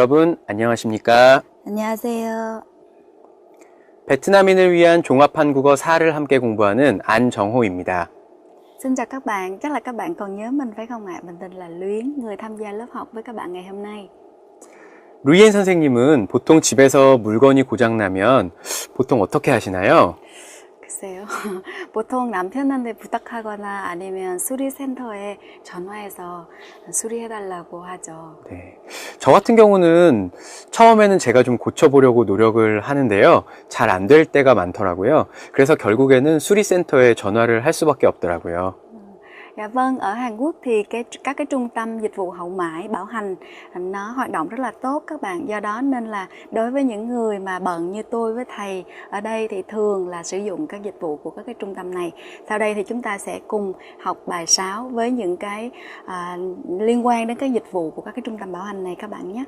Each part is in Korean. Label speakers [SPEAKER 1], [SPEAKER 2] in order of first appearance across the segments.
[SPEAKER 1] 여러분 안녕하십니까?
[SPEAKER 2] 안녕하세요.
[SPEAKER 1] 베트남인을 위한 종합 한국어 4를 함께 공부하는 안정호입니다.
[SPEAKER 2] Xin chào các bạn, chắc là các bạn còn nhớ mình phải không ạ? Mình tên là Luyến, người tham gia lớp học với các bạn ngày hôm nay.
[SPEAKER 1] 루이엔 선생님은 보통 집에서 물건이 고장나면 보통 어떻게 하시나요?
[SPEAKER 2] 글쎄요. 보통 남편한테 부탁하거나 아니면 수리센터에 전화해서 수리해달라고 하죠.
[SPEAKER 1] 네. 저 같은 경우는 처음에는 제가 좀 고쳐보려고 노력을 하는데요. 잘 안 될 때가 많더라고요. 그래서 결국에는 수리센터에 전화를 할 수밖에 없더라고요.
[SPEAKER 2] Dạ vâng, ở Hàn Quốc thì các cái trung tâm dịch vụ hậu mãi bảo hành nó hoạt động rất là tốt các bạn. Do đó nên là đối với những người mà bận như tôi với thầy ở đây thì thường là sử dụng các dịch vụ của các cái trung tâm này. Sau đây thì chúng ta sẽ cùng học bài 6 với những cái liên quan đến cái dịch vụ của các cái trung tâm bảo hành này các bạn nhé.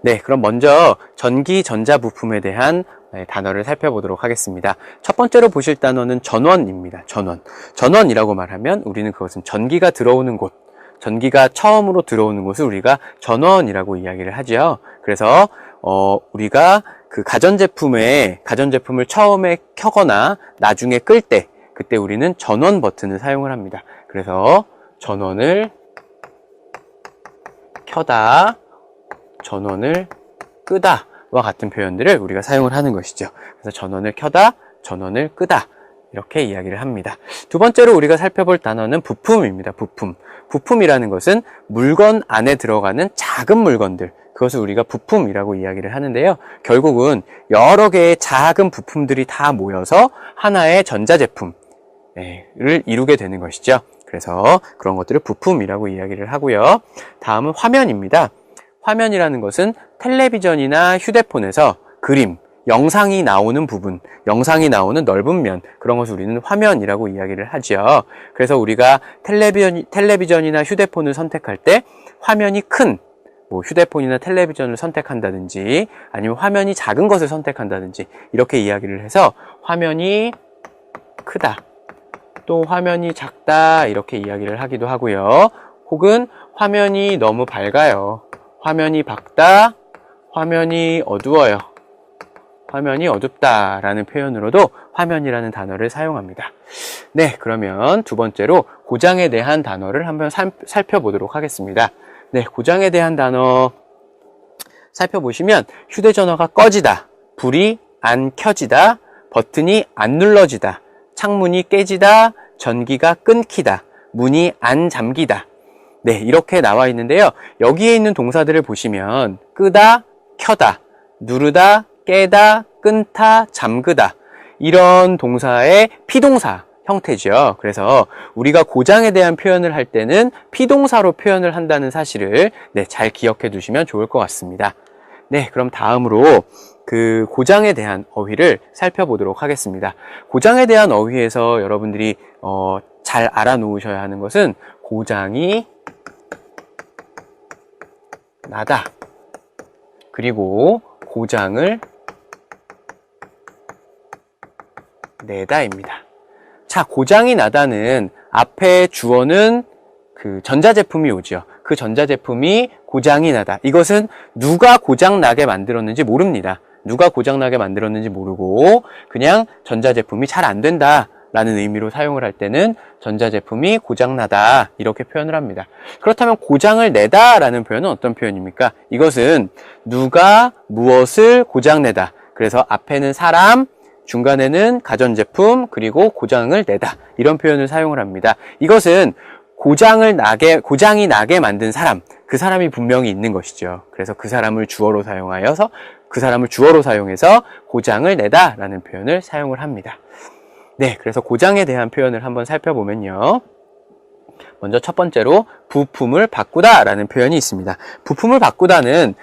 [SPEAKER 1] 네, 그럼 먼저 전기 전자 부품에 대한 단어를 살펴보도록 하겠습니다. 첫 번째로 보실 단어는 전원입니다. 전원. 전원이라고 말하면 우리는 그것은 전기가 들어오는 곳, 전기가 처음으로 들어오는 곳을 우리가 전원이라고 이야기를 하죠. 그래서 우리가 그 가전제품을 처음에 켜거나 나중에 끌 때, 그때 우리는 전원 버튼을 사용을 합니다. 그래서 전원을 켜다, 전원을 끄다 와 같은 표현들을 우리가 사용을 하는 것이죠. 그래서 전원을 켜다, 전원을 끄다 이렇게 이야기를 합니다. 두 번째로 우리가 살펴볼 단어는 부품입니다. 부품. 부품이라는 것은 물건 안에 들어가는 작은 물건들, 그것을 우리가 부품이라고 이야기를 하는데요. 결국은 여러 개의 작은 부품들이 다 모여서 하나의 전자제품을 이루게 되는 것이죠. 그래서 그런 것들을 부품이라고 이야기를 하고요. 다음은 화면입니다. 화면이라는 것은 텔레비전이나 휴대폰에서 그림, 영상이 나오는 부분, 영상이 나오는 넓은 면, 그런 것을 우리는 화면이라고 이야기를 하죠. 그래서 우리가 텔레비전이나 휴대폰을 선택할 때 화면이 큰 휴대폰이나 텔레비전을 선택한다든지 아니면 화면이 작은 것을 선택한다든지 이렇게 이야기를 해서 화면이 크다, 또 화면이 작다 이렇게 이야기를 하기도 하고요. 혹은 화면이 너무 밝아요, 화면이 밝다, 화면이 어두워요, 화면이 어둡다 라는 표현으로도 화면이라는 단어를 사용합니다. 네, 그러면 두 번째로 고장에 대한 단어를 한번 살펴보도록 하겠습니다. 네, 고장에 대한 단어 살펴보시면 휴대전화가 꺼지다, 불이 안 켜지다, 버튼이 안 눌러지다, 창문이 깨지다, 전기가 끊기다, 문이 안 잠기다. 네, 이렇게 나와 있는데요. 여기에 있는 동사들을 보시면 끄다, 켜다, 누르다, 깨다, 끊다, 잠그다 이런 동사의 피동사 형태죠. 그래서 우리가 고장에 대한 표현을 할 때는 피동사로 표현을 한다는 사실을 잘 기억해 두시면 좋을 것 같습니다. 네, 그럼 다음으로 그 고장에 대한 어휘를 살펴보도록 하겠습니다. 고장에 대한 어휘에서 여러분들이 잘 알아놓으셔야 하는 것은 고장이 나다, 그리고 고장을 내다입니다. 자, 고장이 나다는 앞에 주어는 그 전자제품이 오죠. 그 전자제품이 고장이 나다. 이것은 누가 고장나게 만들었는지 모릅니다. 누가 고장나게 만들었는지 모르고 그냥 전자제품이 잘 안 된다 라는 의미로 사용을 할 때는 전자제품이 고장나다 이렇게 표현을 합니다. 그렇다면 고장을 내다 라는 표현은 어떤 표현입니까? 이것은 누가 무엇을 고장내다. 그래서 앞에는 사람, 중간에는 가전제품, 그리고 고장을 내다 이런 표현을 사용을 합니다. 이것은 고장이 나게 만든 사람, 그 사람이 분명히 있는 것이죠. 그래서 그 사람을 주어로 사용해서 고장을 내다 라는 표현을 사용을 합니다. 네, 그래서 고장에 대한 표현을 한번 살펴보면요. 먼저 첫 번째로 부품을 바꾸다 라는 표현이 있습니다. 부품을 바꾸다는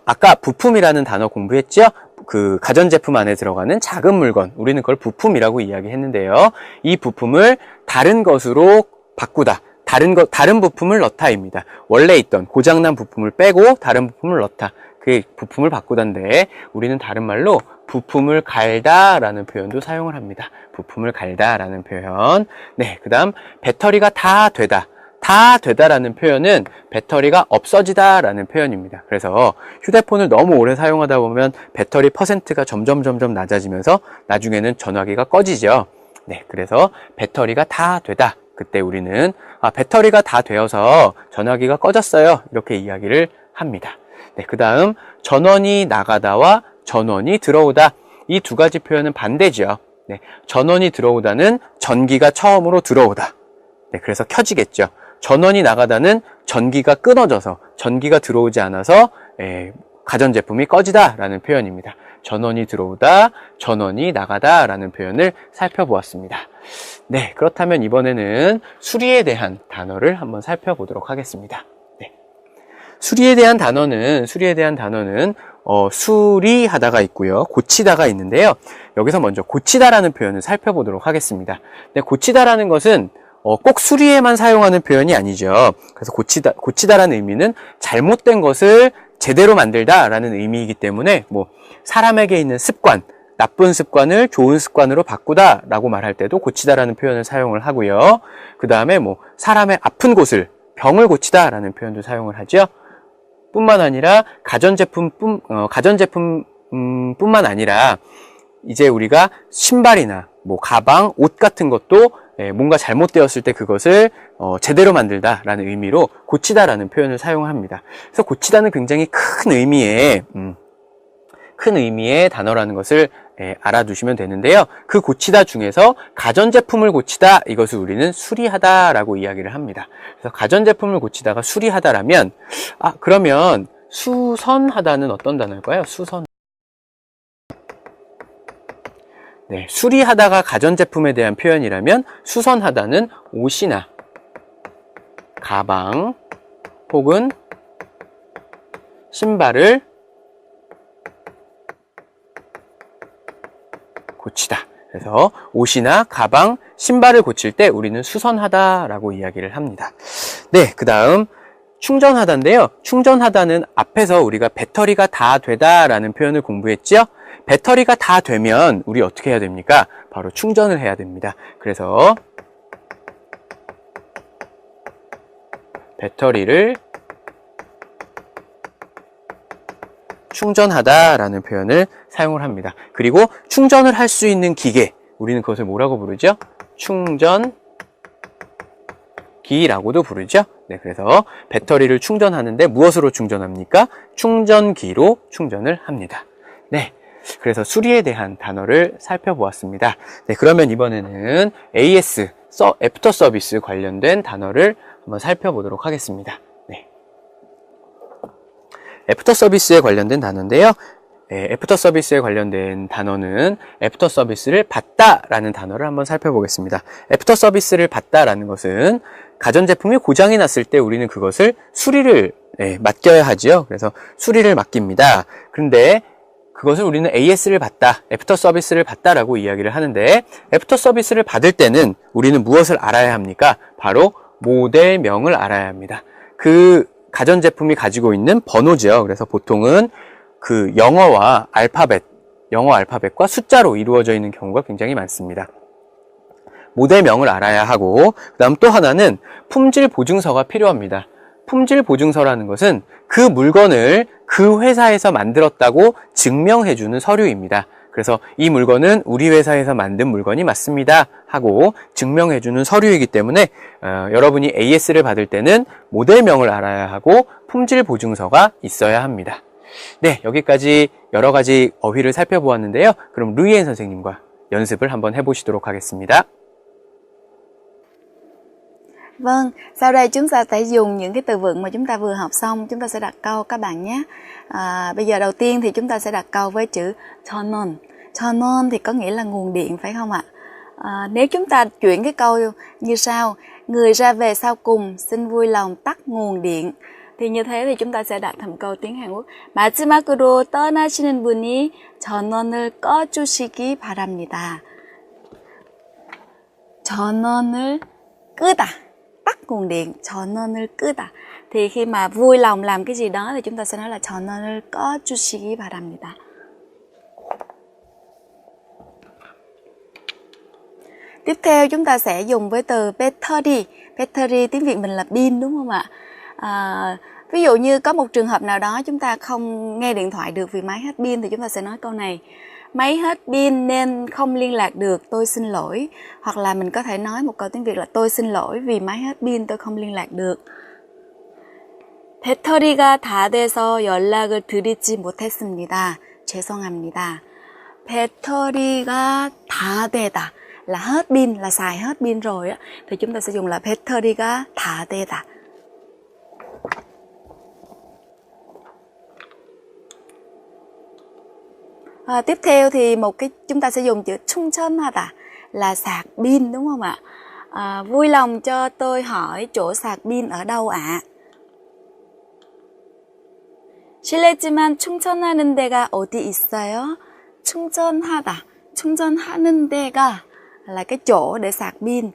[SPEAKER 1] 아까 부품이라는 단어 공부했죠? 그 가전제품 안에 들어가는 작은 물건, 우리는 그걸 부품이라고 이야기했는데요. 이 부품을 다른 것으로 바꾸다, 다른 부품을 넣다입니다. 원래 있던 고장난 부품을 빼고 다른 부품을 넣다, 그 부품을 바꾸다인데 우리는 다른 말로 부품을 갈다 라는 표현도 사용을 합니다. 부품을 갈다 라는 표현. 네, 그 다음 배터리가 다 되다, 다 되다라는 표현은 배터리가 없어지다라는 표현입니다. 그래서 휴대폰을 너무 오래 사용하다 보면 배터리 퍼센트가 점점 낮아지면서 나중에는 전화기가 꺼지죠. 네, 그래서 배터리가 다 되다. 그때 우리는 배터리가 다 되어서 전화기가 꺼졌어요. 이렇게 이야기를 합니다. 네, 그 다음 전원이 나가다와 전원이 들어오다. 이 두 가지 표현은 반대죠. 네, 전원이 들어오다는 전기가 처음으로 들어오다. 네, 그래서 켜지겠죠. 전원이 나가다는 전기가 끊어져서 전기가 들어오지 않아서 가전제품이 꺼지다라는 표현입니다. 전원이 들어오다, 전원이 나가다라는 표현을 살펴보았습니다. 네, 그렇다면 이번에는 수리에 대한 단어를 한번 살펴보도록 하겠습니다. 네. 수리에 대한 단어는 수리하다가 있고요. 고치다가 있는데요. 여기서 먼저 고치다라는 표현을 살펴보도록 하겠습니다. 네, 고치다라는 것은 꼭 수리에만 사용하는 표현이 아니죠. 그래서 고치다라는 의미는 잘못된 것을 제대로 만들다라는 의미이기 때문에 사람에게 있는 습관, 나쁜 습관을 좋은 습관으로 바꾸다라고 말할 때도 고치다라는 표현을 사용을 하고요. 그 다음에 사람의 아픈 곳을 병을 고치다라는 표현도 사용을 하죠. 뿐만 아니라 가전제품뿐만 아니라 이제 우리가 신발이나 가방, 옷 같은 것도 뭔가 잘못되었을 때 그것을 제대로 만들다라는 의미로 고치다라는 표현을 사용합니다. 그래서 고치다는 굉장히 큰 의미의 단어라는 것을 알아두시면 되는데요. 그 고치다 중에서 가전제품을 고치다, 이것을 우리는 수리하다라고 이야기를 합니다. 그래서 가전제품을 고치다가 수리하다라면 그러면 수선하다는 어떤 단어일까요? 네, 수리하다가 가전제품에 대한 표현이라면 수선하다는 옷이나 가방 혹은 신발을 고치다. 그래서 옷이나 가방, 신발을 고칠 때 우리는 수선하다라고 이야기를 합니다. 네, 그 다음 충전하다인데요. 충전하다는 앞에서 우리가 배터리가 다 되다라는 표현을 공부했죠. 배터리가 다 되면 우리 어떻게 해야 됩니까? 바로 충전을 해야 됩니다. 그래서 배터리를 충전하다라는 표현을 사용을 합니다. 그리고 충전을 할 수 있는 기계, 우리는 그것을 뭐라고 부르죠? 충전기라고도 부르죠. 네, 그래서 배터리를 충전하는데 무엇으로 충전합니까? 충전기로 충전을 합니다. 네, 그래서 수리에 대한 단어를 살펴보았습니다. 네, 그러면 이번에는 AS, 애프터 서비스 관련된 단어를 한번 살펴보도록 하겠습니다. 네. 애프터 서비스에 관련된 단어인데요. 애프터 서비스에 관련된 단어는 애프터 서비스를 받다라는 단어를 한번 살펴보겠습니다. 애프터 서비스를 받다라는 것은 가전제품이 고장이 났을 때 우리는 그것을 수리를 맡겨야 하지요. 그래서 수리를 맡깁니다. 그런데 그것을 우리는 AS를 받다, 애프터 서비스를 받다라고 이야기를 하는데, 애프터 서비스를 받을 때는 우리는 무엇을 알아야 합니까? 바로 모델명을 알아야 합니다. 그 가전제품이 가지고 있는 번호죠. 그래서 보통은 그 영어 알파벳과 숫자로 이루어져 있는 경우가 굉장히 많습니다. 모델명을 알아야 하고, 그 다음 또 하나는 품질 보증서가 필요합니다. 품질 보증서라는 것은 그 물건을 그 회사에서 만들었다고 증명해주는 서류입니다. 그래서 이 물건은 우리 회사에서 만든 물건이 맞습니다 하고 증명해주는 서류이기 때문에 여러분이 AS를 받을 때는 모델명을 알아야 하고 품질 보증서가 있어야 합니다. 네, 여기까지 여러 가지 어휘를 살펴보았는데요. 그럼 루이엔 선생님과 연습을 한번 해보시도록 하겠습니다.
[SPEAKER 2] Vâng, sau đây chúng ta sẽ dùng những cái từ vựng mà chúng ta vừa học xong, chúng ta sẽ đặt câu các bạn nhé. Bây giờ đầu tiên thì chúng ta sẽ đặt câu với chữ 전원. 전원 thì có nghĩa là nguồn điện phải không ạ? Nếu chúng ta chuyển cái câu như sau: người ra về sau cùng xin vui lòng tắt nguồn điện. thì như thế thì chúng ta sẽ đặt thành câu tiếng Hàn Quốc. 마지막으로 떠나시는 분이 전원을 꺼주시기 바랍니다. 전원을 끄다, tắt nguồn điện, 전원을 끄다. Thì khi mà vui lòng làm cái gì đó thì chúng ta sẽ nói là 전원을 꺼주시기 바랍니다. Tiếp theo chúng ta sẽ dùng với từ 배터리. Battery tiếng Việt mình là pin đúng không ạ? Ví dụ như có một trường hợp nào đó chúng ta không nghe điện thoại được vì máy hết pin thì chúng ta sẽ nói câu này: máy hết pin nên không liên lạc được, tôi xin lỗi. Hoặc là mình có thể nói một câu tiếng Việt là tôi xin lỗi vì máy hết pin tôi không liên lạc được. 배터리가 다 돼서 연락을 드리지 못했습니다. 죄송합니다. 배터리가 다 되다 là hết pin, là xài hết pin rồi á, thì chúng ta sẽ dùng là 배터리가 다 되다. Tiếp theo thì chúng ta sẽ dùng chữ 충전하다 là sạc pin đúng không ạ? Vui lòng cho tôi hỏi chỗ sạc pin ở đâu ạ? 실례지만 충전하는 데가 어디 있어요? 충전하다, 충전하는 데가 là cái chỗ để sạc pin.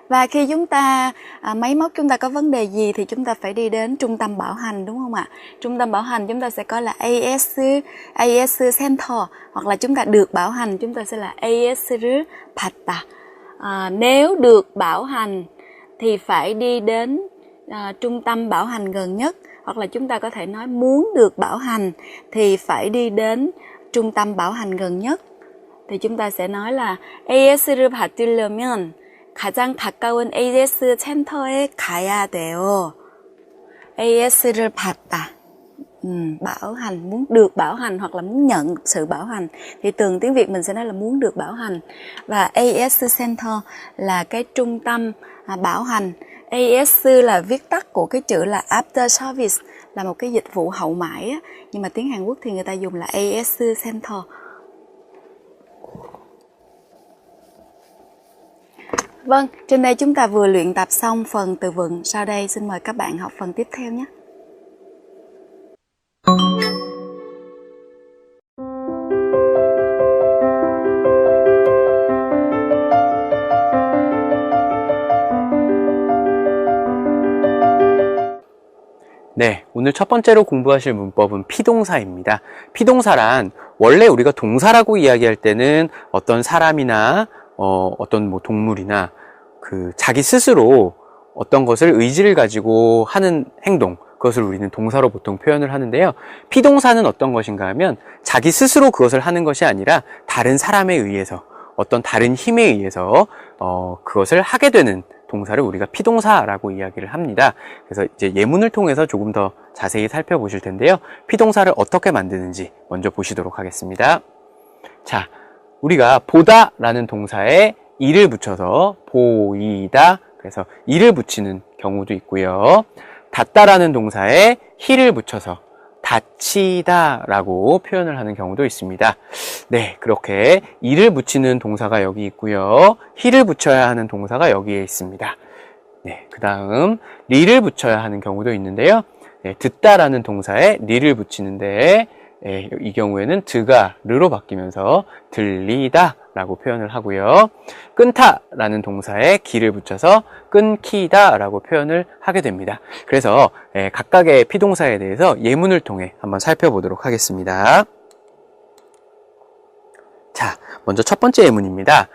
[SPEAKER 2] Và khi chúng ta máy móc chúng ta có vấn đề gì thì chúng ta phải đi đến trung tâm bảo hành đúng không ạ? Trung tâm bảo hành chúng ta sẽ có là AS Center, hoặc là chúng ta được bảo hành chúng ta sẽ là AS를 받다. Nếu được bảo hành thì phải đi đến trung tâm bảo hành gần nhất, hoặc là chúng ta có thể nói muốn được bảo hành thì phải đi đến trung tâm bảo hành gần nhất. Thì chúng ta sẽ nói là AS를 받으려면 가장 가까운 AS 센터에 가야 돼요. AS를 받다. Bảo hành, muốn được bảo hành hoặc là muốn nhận sự bảo hành thì thường tiếng Việt mình sẽ nói là muốn được bảo hành. Và AS Center là cái trung tâm bảo hành. AS là viết tắt của cái chữ là After Service, là một cái dịch vụ hậu mãi á. Nhưng mà tiếng Hàn Quốc thì người ta dùng là AS Center. Vâng, trên đây chúng ta vừa luyện tập xong phần từ vựng. Sau đây xin mời các bạn học phần tiếp theo nhé.
[SPEAKER 1] 네, 오늘 첫 번째로 공부하실 문법은 피동사입니다. 피동사란 원래 우리가 동사라고 이야기할 때는 어떤 사람이나 어떤 뭐 동물이나 자기 스스로 어떤 것을 의지를 가지고 하는 행동, 그것을 우리는 동사로 보통 표현을 하는데요. 피동사는 어떤 것인가 하면 자기 스스로 그것을 하는 것이 아니라 다른 사람에 의해서, 어떤 다른 힘에 의해서 그것을 하게 되는 동사를 우리가 피동사라고 이야기를 합니다. 그래서 이제 예문을 통해서 조금 더 자세히 살펴보실 텐데요. 피동사를 어떻게 만드는지 먼저 보시도록 하겠습니다. 자, 우리가 보다라는 동사에 이를 붙여서 보이다, 그래서 이를 붙이는 경우도 있고요. 닫다라는 동사에 히를 붙여서 닫히다 라고 표현을 하는 경우도 있습니다. 네, 그렇게 이를 붙이는 동사가 여기 있고요. 히를 붙여야 하는 동사가 여기에 있습니다. 네, 그 다음 리를 붙여야 하는 경우도 있는데요. 네, 듣다라는 동사에 리를 붙이는데 이 경우에는 드가 르로 바뀌면서 들리다 라고 표현을 하고요. 끊다 라는 동사에 기를 붙여서 끊기다 라고 표현을 하게 됩니다. 그래서 각각의 피동사에 대해서 예문을 통해 한번 살펴보도록 하겠습니다. 자, 먼저 첫 번째 예문입니다.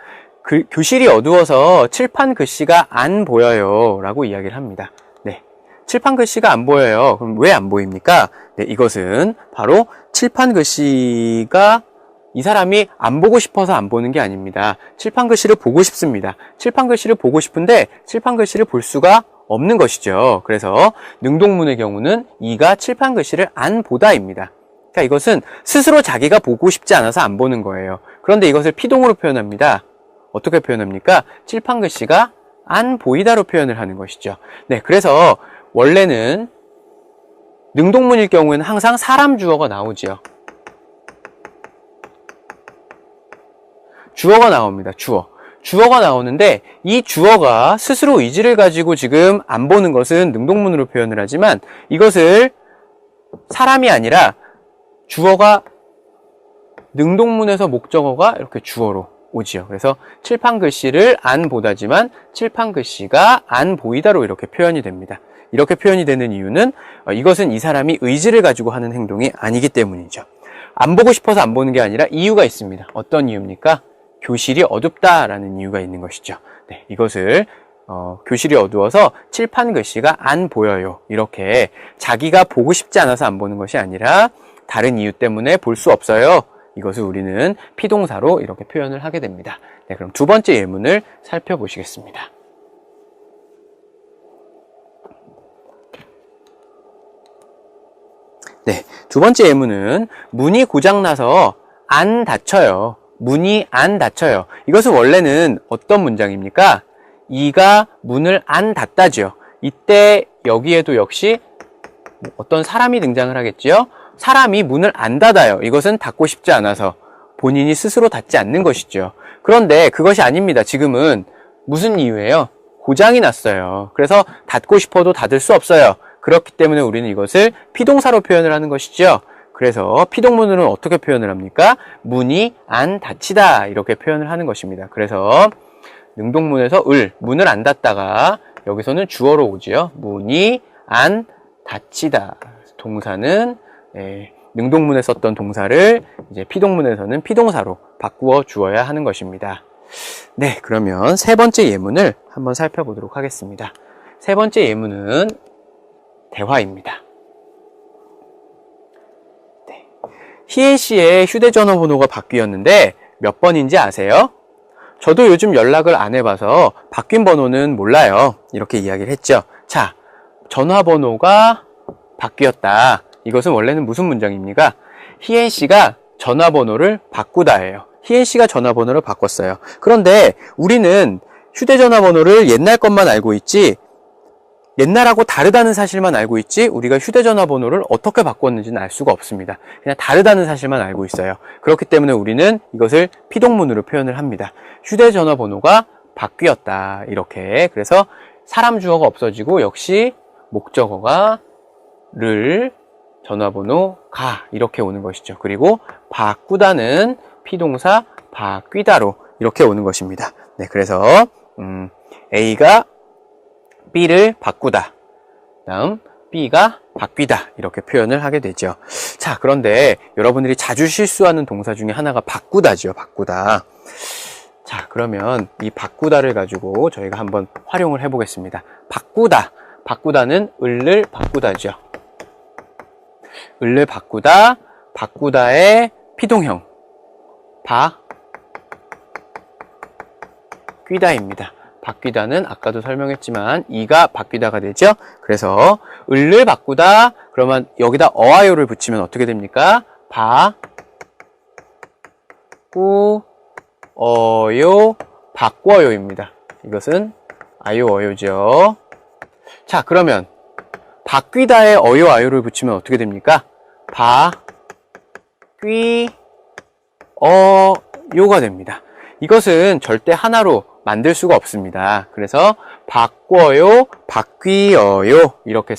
[SPEAKER 1] 교실이 어두워서 칠판 글씨가 안 보여요 라고 이야기를 합니다. 네, 칠판 글씨가 안 보여요. 그럼 왜 안 보입니까? 네, 이것은 바로 칠판 글씨가 이 사람이 안 보고 싶어서 안 보는 게 아닙니다. 칠판 글씨를 보고 싶습니다. 칠판 글씨를 보고 싶은데 칠판 글씨를 볼 수가 없는 것이죠. 그래서 능동문의 경우는 이가 칠판 글씨를 안 보다입니다. 그러니까 이것은 스스로 자기가 보고 싶지 않아서 안 보는 거예요. 그런데 이것을 피동으로 표현합니다. 어떻게 표현합니까? 칠판 글씨가 안 보이다로 표현을 하는 것이죠. 네, 그래서 원래는 능동문일 경우에는 항상 사람 주어가 나오지요. 주어가 나옵니다. 주어가 나오는데 이 주어가 스스로 의지를 가지고 지금 안 보는 것은 능동문으로 표현을 하지만 이것을 사람이 아니라 주어가 능동문에서 목적어가 이렇게 주어로 오지요. 그래서 칠판 글씨를 안 보다지만 칠판 글씨가 안 보이다로 이렇게 표현이 됩니다. 이렇게 표현이 되는 이유는 이것은 이 사람이 의지를 가지고 하는 행동이 아니기 때문이죠. 안 보고 싶어서 안 보는 게 아니라 이유가 있습니다. 어떤 이유입니까? 교실이 어둡다라는 이유가 있는 것이죠. 네, 이것을 교실이 어두워서 칠판 글씨가 안 보여요. 이렇게 자기가 보고 싶지 않아서 안 보는 것이 아니라 다른 이유 때문에 볼 수 없어요. 이것을 우리는 피동사로 이렇게 표현을 하게 됩니다. 네, 그럼 두 번째 예문을 살펴보시겠습니다. 네, 두 번째 예문은 문이 고장나서 안 닫혀요. 문이 안 닫혀요. 이것은 원래는 어떤 문장입니까? 이가 문을 안 닫다지요. 이때 여기에도 역시 어떤 사람이 등장을 하겠지요. 사람이 문을 안 닫아요. 이것은 닫고 싶지 않아서 본인이 스스로 닫지 않는 것이죠. 그런데 그것이 아닙니다. 지금은 무슨 이유예요? 고장이 났어요. 그래서 닫고 싶어도 닫을 수 없어요. 그렇기 때문에 우리는 이것을 피동사로 표현을 하는 것이죠. 그래서 피동문으로는 어떻게 표현을 합니까? 문이 안 닫히다 이렇게 표현을 하는 것입니다. 그래서 능동문에서 문을 안 닫다가 여기서는 주어로 오지요. 문이 안 닫히다. 동사는 능동문에 썼던 동사를 이제 피동문에서는 피동사로 바꾸어 주어야 하는 것입니다. 네, 그러면 세 번째 예문을 한번 살펴보도록 하겠습니다. 세 번째 예문은 대화입니다. 네. 희애 씨의 휴대전화 번호가 바뀌었는데 몇 번인지 아세요? 저도 요즘 연락을 안 해봐서 바뀐 번호는 몰라요. 이렇게 이야기를 했죠. 자, 전화번호가 바뀌었다. 이것은 원래는 무슨 문장입니까? 희애 씨가 전화번호를 바꾸다예요. 희애 씨가 전화번호를 바꿨어요. 그런데 우리는 휴대전화번호를 옛날 것만 알고 있지, 옛날하고 다르다는 사실만 알고 있지 우리가 휴대전화 번호를 어떻게 바꿨는지는 알 수가 없습니다. 그냥 다르다는 사실만 알고 있어요. 그렇기 때문에 우리는 이것을 피동문으로 표현을 합니다. 휴대전화 번호가 바뀌었다. 이렇게. 그래서 사람 주어가 없어지고 역시 목적어가 전화번호가 이렇게 오는 것이죠. 그리고 바꾸다는 피동사 바뀌다로 이렇게 오는 것입니다. 네, 그래서 A가 B를 바꾸다. 다음 B가 바뀌다. 이렇게 표현을 하게 되죠. 자, 그런데 여러분들이 자주 실수하는 동사 중에 하나가 바꾸다죠. 바꾸다. 자, 그러면 이 바꾸다를 가지고 저희가 한번 활용을 해보겠습니다. 바꾸다. 바꾸다는 을을 바꾸다죠. 을을 바꾸다. 바꾸다의 피동형. 바뀌다입니다. 바뀌다는 아까도 설명했지만 이가 바뀌다가 되죠. 그래서 을을 바꾸다 그러면 여기다 어아요를 붙이면 어떻게 됩니까? 바꾸어요 바꿔요입니다. 이것은 아요어요죠. 자, 그러면 바뀌다에 어요 아요를 붙이면 어떻게 됩니까? 바뀌어요가 됩니다. 이것은 절대 하나로 만들 수가 없습니다. 그래서 바꿔요, 바뀌어요 이렇게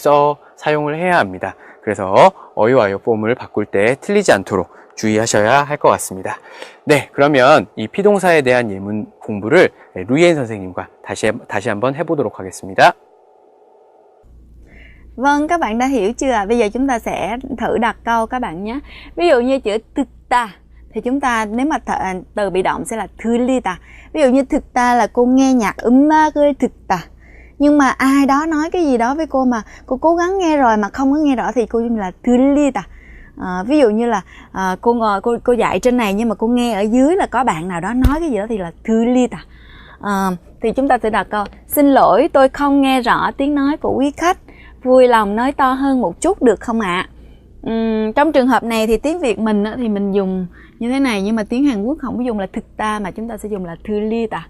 [SPEAKER 1] 사용을 해야 합니다. 그래서 어요, 아요 폼을 바꿀 때 틀리지 않도록 주의하셔야 할 것 같습니다. 네, 그러면 이 피동사에 대한 예문 공부를 루이엔 선생님과 다시 한번 해보도록 하겠습니다.
[SPEAKER 2] Vâng, các bạn đã hiểu chưa? Bây giờ chúng ta sẽ thử đặt câu các bạn nhé. Ví dụ như chữ thực ta thì chúng ta nếu mà từ bị động sẽ là 들리다. Ví dụ như thực ta là cô nghe nhạc 음악을 듣다. Nhưng mà ai đó nói cái gì đó với cô mà cô cố gắng nghe rồi mà không có nghe rõ thì cô dùng là 들리다. Ví dụ như là cô ngồi cô dạy trên này nhưng mà cô nghe ở dưới là có bạn nào đó nói cái gì đó thì là 들리다. Thì chúng ta sẽ đặt câu xin lỗi tôi không nghe rõ tiếng nói của quý khách, vui lòng nói to hơn một chút được không ạ? Trong trường hợp này thì tiếng Việt mình thì mình dùng như thế này, nhưng mà tiếng Hàn Quốc không có dùng là thực ta mà chúng ta sẽ dùng là 들리다.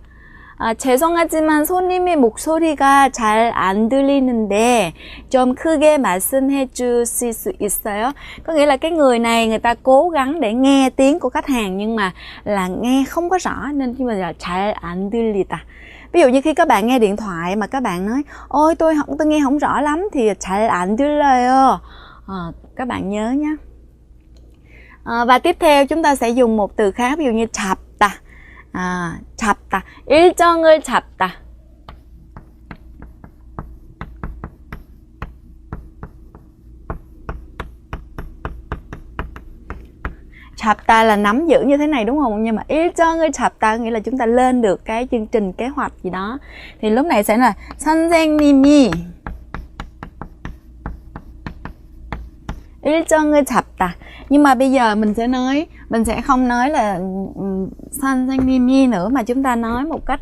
[SPEAKER 2] 죄송하지만 손님의 목소리가 잘 안 들리는데 좀 크게 말씀해 주실 수 있어요? Có nghĩa là cái người này người ta cố gắng để nghe tiếng của khách hàng nhưng mà là nghe không có rõ nên chúng ta là 잘 안 들리다. Ví dụ như khi các bạn nghe điện thoại mà các bạn nói ôi tôi nghe không rõ lắm thì 잘 안 들려요. Các bạn nhớ nhé. Và tiếp theo chúng ta sẽ dùng một từ khác, ví dụ như 잡다. 잡다. 일정을 잡다. 잡다 là nắm giữ như thế này đúng không? Nhưng mà 일정을 잡다 nghĩa là chúng ta lên được cái chương trình kế hoạch gì đó. Thì lúc này sẽ là 선생님이 일정을 잡다. Nhưng mà bây giờ mình sẽ không nói là 선생님이 nữa, mà chúng ta nói một cách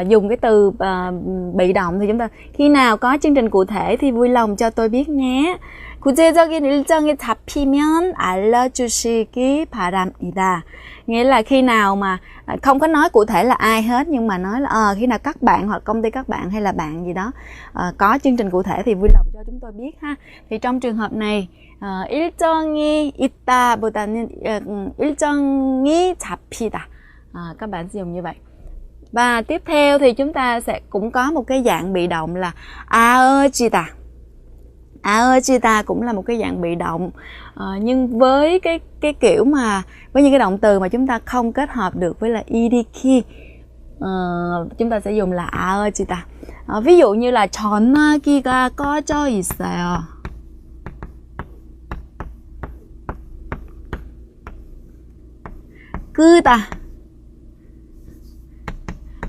[SPEAKER 2] dùng cái từ bị động. Thì chúng ta khi nào có chương trình cụ thể thì vui lòng cho tôi biết nhé. 구체적인 일정이 잡히면 알려주시기 바랍니다. Nghĩa là khi nào mà không có nói cụ thể là ai hết, nhưng mà nói là khi nào các bạn hoặc công ty các bạn hay là bạn gì đó có chương trình cụ thể thì vui lòng cho chúng tôi biết ha. Thì trong trường hợp này 일정이 있다보다는 일정이 잡히다. Các bạn sử dụng như vậy. Và tiếp theo thì chúng ta sẽ cũng có một cái dạng bị động là 아어지다. 아어지다 cũng là một cái dạng bị động, nhưng với cái kiểu mà với những cái động từ mà chúng ta không kết hợp được với là 이리키, chúng ta sẽ dùng là 아어지다. Ví dụ như là 전화기가 꺼져 있어요.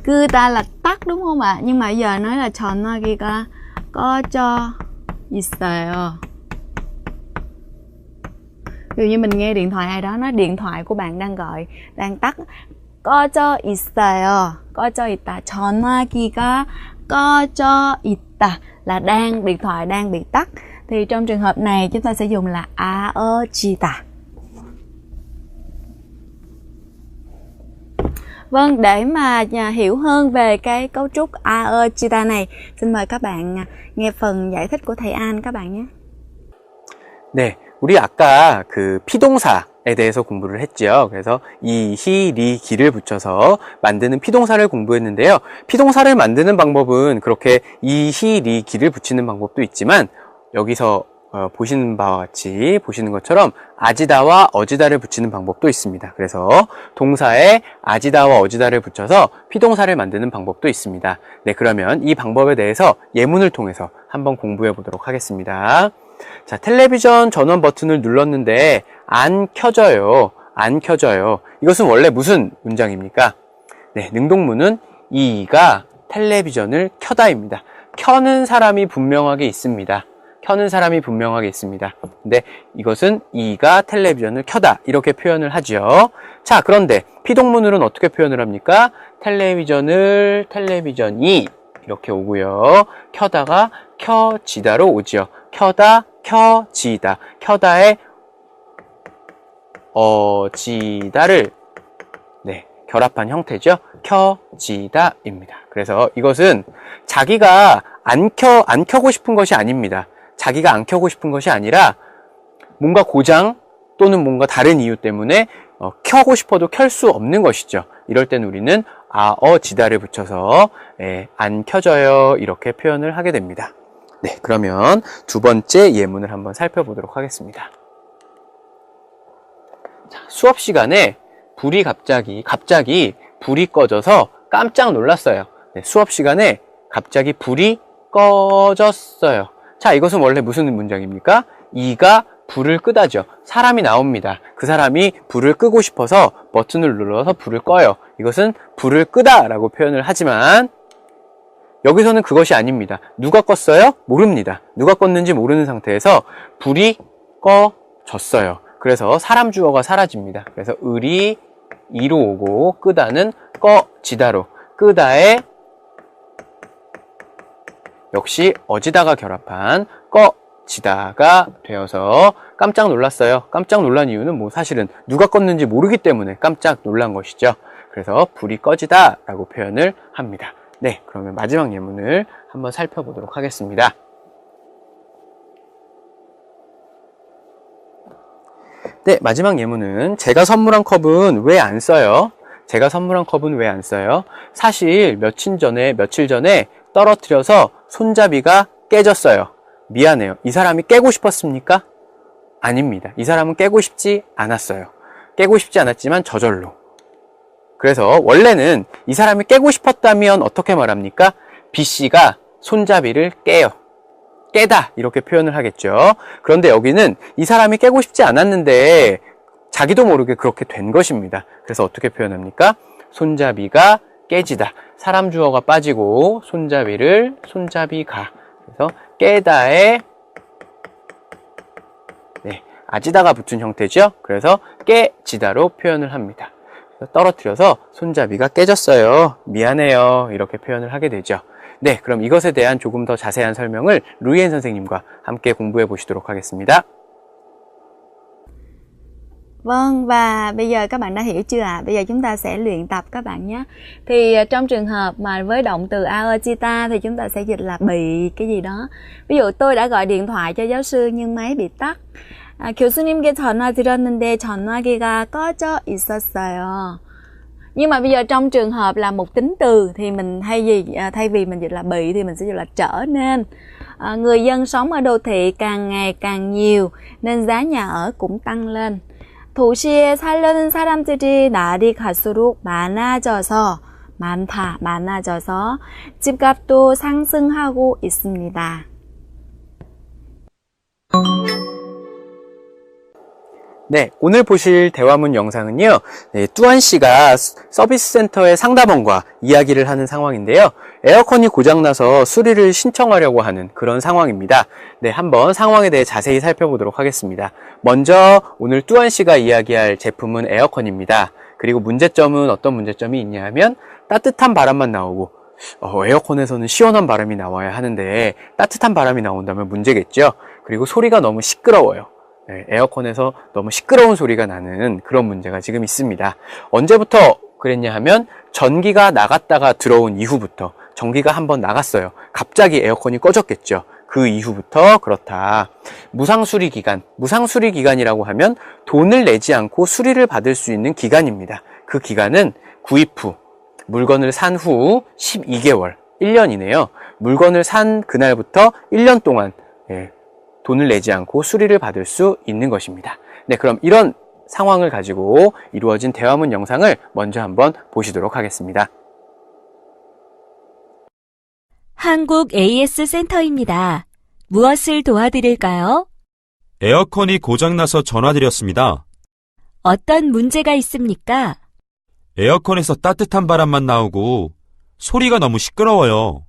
[SPEAKER 2] 끄다 là tắt đúng không ạ? Nhưng mà giờ nói là 전화기가 꺼져 있어요. Ví dụ như mình nghe điện thoại ai đó nói điện thoại của bạn đang gọi, đang tắt. 꺼져 있어요. 꺼져 있다. 전화기가 꺼져 있다 là điện thoại đang bị tắt. Thì trong trường hợp này chúng ta sẽ dùng là 아어지다. Vâng, để mà hiểu hơn về cái cấu trúc 아어지다 này, xin mời các bạn nghe phần giải thích của thầy An các bạn nhé.
[SPEAKER 1] 네, 우리 아까 그 피동사에 대해서 공부를 했죠. 그래서 이, 히, 리, 기를 붙여서 만드는 피동사를 공부했는데요. 피동사를 만드는 방법은 그렇게 이, 히, 리, 기를 붙이는 방법도 있지만 여기서 보시는 바와 같이 보시는 것처럼 아지다와 어지다를 붙이는 방법도 있습니다. 그래서 동사에 아지다와 어지다를 붙여서 피동사를 만드는 방법도 있습니다. 네, 그러면 이 방법에 대해서 예문을 통해서 한번 공부해 보도록 하겠습니다. 자, 텔레비전 전원 버튼을 눌렀는데 안 켜져요. 안 켜져요. 이것은 원래 무슨 문장입니까? 네, 능동문은 이가 텔레비전을 켜다입니다. 켜는 사람이 분명하게 있습니다. 켜는 사람이 분명하게 있습니다. 근데 이것은 이가 텔레비전을 켜다 이렇게 표현을 하죠. 자, 그런데 피동문으로는 어떻게 표현을 합니까? 텔레비전이 이렇게 오고요. 켜다가 켜지다로 오지요. 켜다, 켜지다. 켜다에 어지다를 결합한 형태죠. 켜지다입니다. 그래서 이것은 자기가 안 켜고 싶은 것이 아닙니다. 자기가 안 켜고 싶은 것이 아니라 뭔가 고장 또는 뭔가 다른 이유 때문에 켜고 싶어도 켤 수 없는 것이죠. 이럴 때는 우리는 아어지다를 붙여서 안 켜져요 이렇게 표현을 하게 됩니다. 네, 그러면 두 번째 예문을 한번 살펴보도록 하겠습니다. 자, 수업 시간에 갑자기 불이 꺼져서 깜짝 놀랐어요. 네, 수업 시간에 갑자기 불이 꺼졌어요. 자, 이것은 원래 무슨 문장입니까? 이가 불을 끄다죠. 사람이 나옵니다. 그 사람이 불을 끄고 싶어서 버튼을 눌러서 불을 꺼요. 이것은 불을 끄다 라고 표현을 하지만 여기서는 그것이 아닙니다. 누가 껐어요? 모릅니다. 누가 껐는지 모르는 상태에서 불이 꺼졌어요. 그래서 사람 주어가 사라집니다. 그래서 을이 이로 오고 끄다는 꺼지다로, 끄다에 역시 어지다가 결합한 꺼지다가 되어서 깜짝 놀랐어요. 깜짝 놀란 이유는 사실은 누가 껐는지 모르기 때문에 깜짝 놀란 것이죠. 그래서 불이 꺼지다 라고 표현을 합니다. 네, 그러면 마지막 예문을 한번 살펴보도록 하겠습니다. 네, 마지막 예문은 제가 선물한 컵은 왜 안 써요? 제가 선물한 컵은 왜 안 써요? 사실 며칠 전에 떨어뜨려서 손잡이가 깨졌어요. 미안해요. 이 사람이 깨고 싶었습니까? 아닙니다. 이 사람은 깨고 싶지 않았어요. 깨고 싶지 않았지만 저절로. 그래서 원래는 이 사람이 깨고 싶었다면 어떻게 말합니까? B씨가 손잡이를 깨요. 깨다 이렇게 표현을 하겠죠. 그런데 여기는 이 사람이 깨고 싶지 않았는데 자기도 모르게 그렇게 된 것입니다. 그래서 어떻게 표현합니까? 손잡이가 깨지다. 사람 주어가 빠지고 손잡이가. 그래서 깨다에 아지다가 붙은 형태죠. 그래서 깨지다로 표현을 합니다. 떨어뜨려서 손잡이가 깨졌어요. 미안해요. 이렇게 표현을 하게 되죠. 네, 그럼 이것에 대한 조금 더 자세한 설명을 루이엔 선생님과 함께 공부해 보시도록 하겠습니다.
[SPEAKER 2] Vâng, và bây giờ các bạn đã hiểu chưa ạ? Bây giờ chúng ta sẽ luyện tập các bạn nhé. Thì trong trường hợp mà với động từ aochita thì chúng ta sẽ dịch là bị cái gì đó. Ví dụ tôi đã gọi điện thoại cho giáo sư nhưng máy bị tắt. 교수님께 전화 드렸는데 전화기가 꺼져 있었어요. Nhưng mà bây giờ trong trường hợp là một tính từ thì mình thay vì mình dịch là bị thì mình sẽ dịch là trở nên. Người dân sống ở đô thị càng ngày càng nhiều nên giá nhà ở cũng tăng lên. 도시에 살려는 사람들이 날이 갈수록 많아져서 집값도 상승하고 있습니다.
[SPEAKER 1] 네, 오늘 보실 대화문 영상은요, 뚜안 씨가 서비스 센터의 상담원과 이야기를 하는 상황인데요. 에어컨이 고장나서 수리를 신청하려고 하는 그런 상황입니다. 네, 한번 상황에 대해 자세히 살펴보도록 하겠습니다. 먼저 오늘 뚜안 씨가 이야기할 제품은 에어컨입니다. 그리고 문제점은 어떤 문제점이 있냐 하면 따뜻한 바람만 나오고 에어컨에서는 시원한 바람이 나와야 하는데 따뜻한 바람이 나온다면 문제겠죠. 그리고 소리가 너무 시끄러워요. 에어컨에서 너무 시끄러운 소리가 나는 그런 문제가 지금 있습니다. 언제부터 그랬냐 하면 전기가 나갔다가 들어온 이후부터 전기가 한번 나갔어요. 갑자기 에어컨이 꺼졌겠죠. 그 이후부터 그렇다. 무상수리 기간이라고 하면 돈을 내지 않고 수리를 받을 수 있는 기간입니다. 그 기간은 구입 후, 물건을 산 후 12개월, 1년이네요. 물건을 산 그날부터 1년 동안 돈을 내지 않고 수리를 받을 수 있는 것입니다. 네, 그럼 이런 상황을 가지고 이루어진 대화문 영상을 먼저 한번 보시도록 하겠습니다.
[SPEAKER 3] 한국 AS 센터입니다. 무엇을 도와드릴까요?
[SPEAKER 4] 에어컨이 고장나서 전화드렸습니다.
[SPEAKER 3] 어떤 문제가 있습니까?
[SPEAKER 4] 에어컨에서 따뜻한 바람만 나오고 소리가 너무 시끄러워요.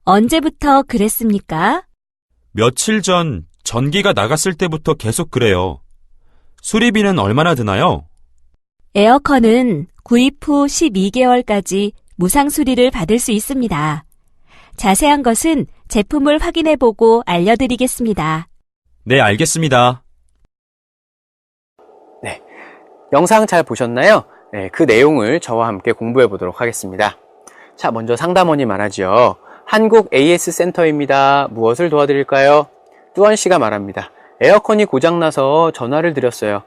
[SPEAKER 3] 언제부터 그랬습니까?
[SPEAKER 4] 며칠 전 전기가 나갔을 때부터 계속 그래요. 수리비는 얼마나 드나요?
[SPEAKER 3] 에어컨은 구입 후 12개월까지 무상 수리를 받을 수 있습니다. 자세한 것은 제품을 확인해보고 알려드리겠습니다.
[SPEAKER 4] 네, 알겠습니다.
[SPEAKER 1] 네, 영상 잘 보셨나요? 네, 그 내용을 저와 함께 공부해 보도록 하겠습니다. 자, 먼저 상담원이 말하죠. 한국 AS 센터입니다. 무엇을 도와드릴까요? 뚜안 씨가 말합니다. 에어컨이 고장나서 전화를 드렸어요.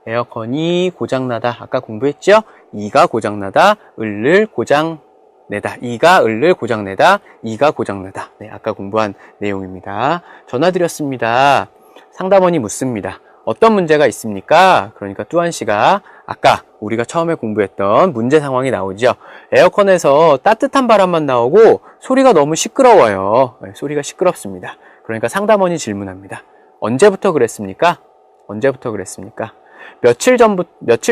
[SPEAKER 1] 에어컨이 고장나다. 아까 공부했죠? 이가 고장나다, 을을 고장내다. 이가 을을 고장내다, 이가 고장나다. 네, 아까 공부한 내용입니다. 전화 드렸습니다. 상담원이 묻습니다. 어떤 문제가 있습니까? 그러니까 뚜안 씨가 아까 우리가 처음에 공부했던 문제 상황이 나오죠. 에어컨에서 따뜻한 바람만 나오고 소리가 너무 시끄러워요. 네, 소리가 시끄럽습니다. 그러니까 상담원이 질문합니다. 언제부터 그랬습니까? 며칠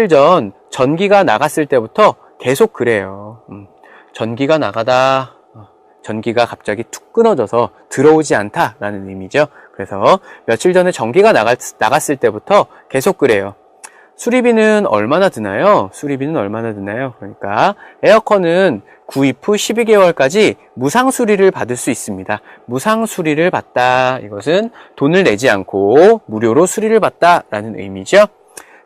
[SPEAKER 1] 전 전기가 나갔을 때부터 계속 그래요. 전기가 나가다, 전기가 갑자기 툭 끊어져서 들어오지 않다라는 의미죠. 그래서 며칠 전에 전기가 나갔을 때부터 계속 그래요. 수리비는 얼마나 드나요? 그러니까 에어컨은 구입 후 12개월까지 무상 수리를 받을 수 있습니다. 무상 수리를 받다. 이것은 돈을 내지 않고 무료로 수리를 받다라는 의미죠.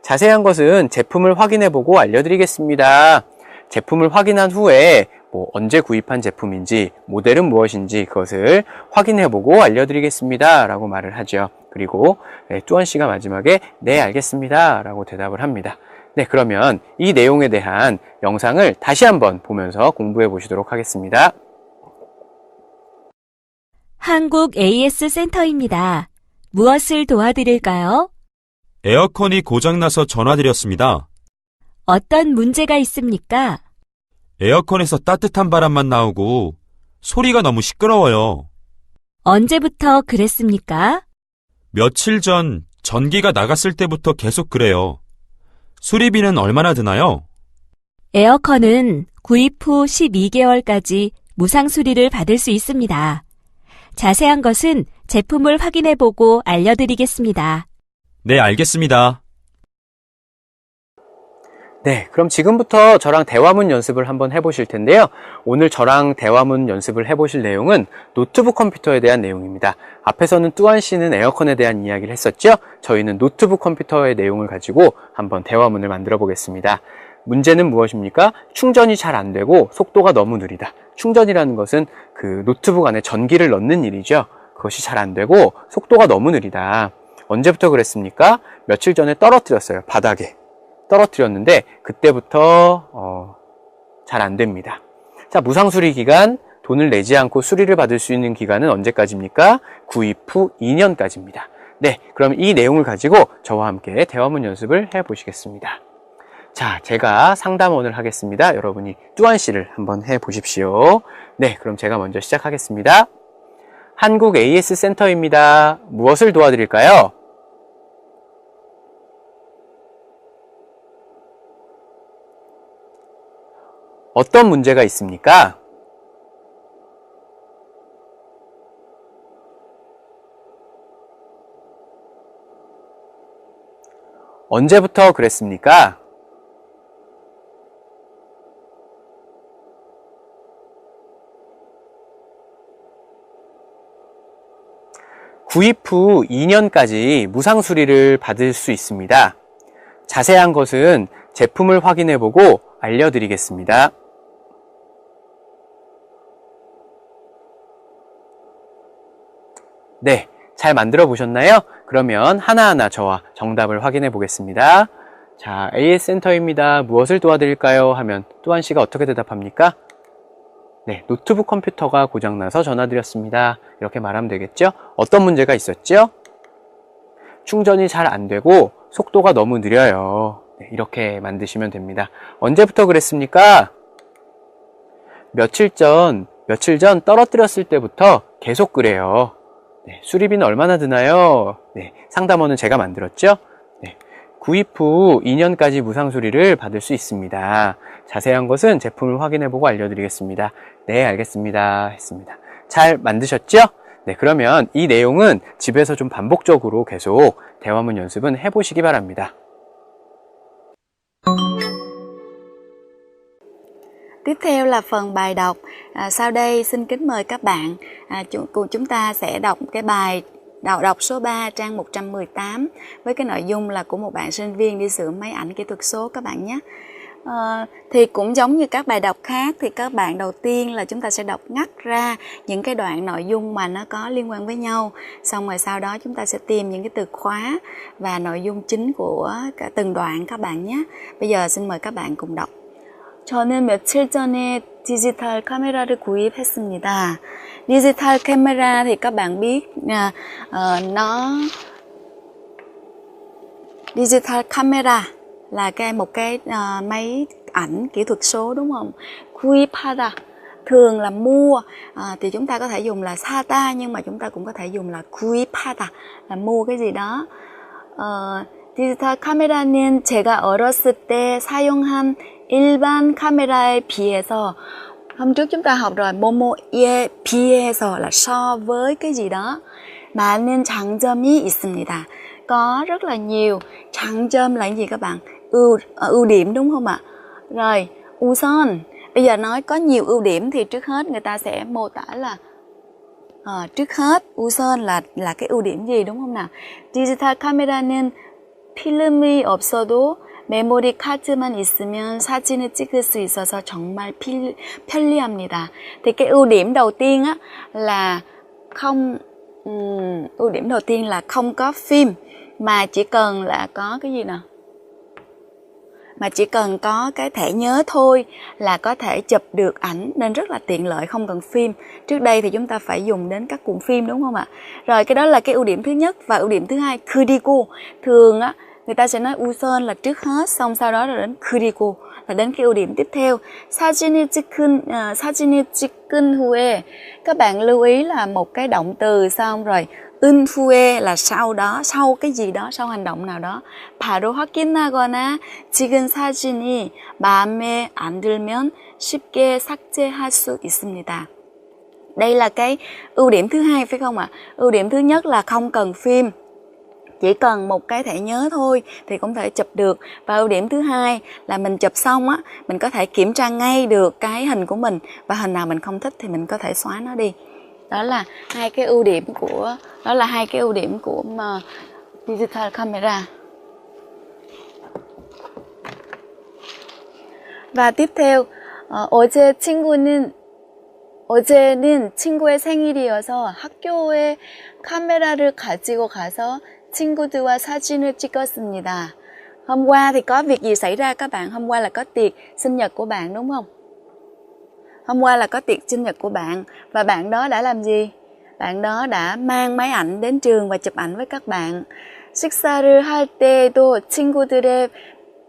[SPEAKER 1] 자세한 것은 제품을 확인해보고 알려드리겠습니다. 제품을 확인한 후에 언제 구입한 제품인지, 모델은 무엇인지 그것을 확인해보고 알려드리겠습니다. 라고 말을 하죠. 그리고 뚜안 씨가 마지막에 네, 알겠습니다. 라고 대답을 합니다. 네, 그러면 이 내용에 대한 영상을 다시 한번 보면서 공부해 보시도록 하겠습니다.
[SPEAKER 3] 한국 AS 센터입니다. 무엇을 도와드릴까요?
[SPEAKER 4] 에어컨이 고장나서 전화드렸습니다.
[SPEAKER 3] 어떤 문제가 있습니까?
[SPEAKER 4] 에어컨에서 따뜻한 바람만 나오고 소리가 너무 시끄러워요.
[SPEAKER 3] 언제부터 그랬습니까?
[SPEAKER 4] 며칠 전 전기가 나갔을 때부터 계속 그래요. 수리비는 얼마나 드나요?
[SPEAKER 3] 에어컨은 구입 후 12개월까지 무상 수리를 받을 수 있습니다. 자세한 것은 제품을 확인해보고 알려드리겠습니다.
[SPEAKER 4] 네, 알겠습니다.
[SPEAKER 1] 네, 그럼 지금부터 저랑 대화문 연습을 한번 해보실 텐데요. 오늘 저랑 대화문 연습을 해보실 내용은 노트북 컴퓨터에 대한 내용입니다. 앞에서는 뚜안 씨는 에어컨에 대한 이야기를 했었죠? 저희는 노트북 컴퓨터의 내용을 가지고 한번 대화문을 만들어 보겠습니다. 문제는 무엇입니까? 충전이 잘 안 되고 속도가 너무 느리다. 충전이라는 것은 그 노트북 안에 전기를 넣는 일이죠. 그것이 잘 안 되고 속도가 너무 느리다. 언제부터 그랬습니까? 며칠 전에 떨어뜨렸어요. 바닥에. 떨어뜨렸는데 그때부터 잘 안 됩니다. 자, 무상수리 기간, 돈을 내지 않고 수리를 받을 수 있는 기간은 언제까지입니까? 구입 후 2년까지입니다. 네, 그럼 이 내용을 가지고 저와 함께 대화문 연습을 해보시겠습니다. 자, 제가 상담원을 하겠습니다. 여러분이 뚜안 씨를 한번 해보십시오. 네, 그럼 제가 먼저 시작하겠습니다. 한국 AS 센터입니다. 무엇을 도와드릴까요? 어떤 문제가 있습니까? 언제부터 그랬습니까? 구입 후 2년까지 무상 수리를 받을 수 있습니다. 자세한 것은 제품을 확인해보고 알려드리겠습니다. 네, 잘 만들어 보셨나요? 그러면 하나하나 저와 정답을 확인해 보겠습니다. 자, AS 센터입니다. 무엇을 도와드릴까요? 하면 뚜안 씨가 어떻게 대답합니까? 네, 노트북 컴퓨터가 고장나서 전화드렸습니다. 이렇게 말하면 되겠죠? 어떤 문제가 있었죠? 충전이 잘 안 되고 속도가 너무 느려요. 네, 이렇게 만드시면 됩니다. 언제부터 그랬습니까? 며칠 전 떨어뜨렸을 때부터 계속 그래요. 네, 수리비는 얼마나 드나요? 네, 상담원은 제가 만들었죠? 네, 구입 후 2년까지 무상 수리를 받을 수 있습니다. 자세한 것은 제품을 확인해보고 알려드리겠습니다. 네, 알겠습니다. 했습니다. 잘 만드셨죠? 네, 그러면 이 내용은 집에서 좀 반복적으로 계속 대화문 연습은 해보시기 바랍니다.
[SPEAKER 2] Tiếp theo là phần bài đọc. Sau đây xin kính mời các bạn chúng ta sẽ đọc cái bài đọc số 3 trang 118 với cái nội dung là của một bạn sinh viên đi sửa máy ảnh kỹ thuật số các bạn nhé. Thì cũng giống như các bài đọc khác thì các bạn đầu tiên là chúng ta sẽ đọc ngắt ra những cái đoạn nội dung mà nó có liên quan với nhau, xong rồi sau đó chúng ta sẽ tìm những cái từ khóa và nội dung chính của cả từng đoạn các bạn nhé. Bây giờ xin mời các bạn cùng đọc. 저는 며칠 전에 디지털 카메라를 구입했습니다. 디지털 카메라 thì các bạn biết digital camera là một cái máy ảnh kỹ thuật số đúng không? 구입하다 thường là mua, thì chúng ta có thể dùng là 사다 nhưng mà chúng ta cũng có thể dùng là 구입하다 là mua cái gì đó. 디지털 카메라는 제가 어렸을 때 사용한 일반 카메라에 비해서, hôm trước chúng ta học rồi, 뭐뭐에 비해서 là so với cái gì đó, 많은 장점이 있습니다. Có rất là nhiều. 장점 là gì các bạn? Ưu điểm đúng không ạ? Rồi, 우선 bây giờ nói có nhiều ưu điểm thì trước hết người ta sẽ mô tả là trước hết 우선 là cái ưu điểm gì đúng không nào? 디지털 카메라는 필름이 없어도 메모리 카드만 있으면 사진을 찍을 수 있어서 정말 편리합니다. Thì cái ưu điểm đầu tiên á là không có phim mà chỉ cần là có cái gì nào? Mà chỉ cần có cái thẻ nhớ thôi là có thể chụp được ảnh, nên rất là tiện lợi, không cần phim. Trước đây thì chúng ta phải dùng đến các cuộn phim đúng không ạ? Rồi cái đó là cái ưu điểm thứ nhất. Và ưu điểm thứ hai, 그리고 thường á người ta sẽ nói 우선 là trước hết, xong sau đó là đến 그리고 là đến cái ưu điểm tiếp theo. 사진이 찍은 후에, các bạn lưu ý là một cái động từ xong rồi 은 후에 là sau đó, sau cái gì đó, sau hành động nào đó. 바로 확인하거나 찍은 사진이 마음에 안 들면 쉽게 삭제할 수 있습니다. Đây là cái ưu điểm thứ hai phải không ạ? Ưu điểm thứ nhất là không cần phim, chỉ cần một cái thẻ nhớ thôi thì cũng thể chụp được. Và ưu điểm thứ hai là mình chụp xong á, mình có thể kiểm tra ngay được cái hình của mình, và hình nào mình không thích thì mình có thể xóa nó đi. Đó là hai cái ưu điểm của digital camera. Và tiếp theo, 어제는 친구의 생일이어서 학교에 카메라를 가지고 가서 친구들과 사진을 찍었습니다. Hôm qua thì có việc gì xảy ra các bạn? Hôm qua là có tiệc sinh nhật của bạn đúng không? Hôm qua là có tiệc sinh nhật của bạn, và bạn đó đã làm gì? Bạn đó đã mang máy ảnh đến trường và chụp ảnh với các bạn. 식사를 할 때도 친구들의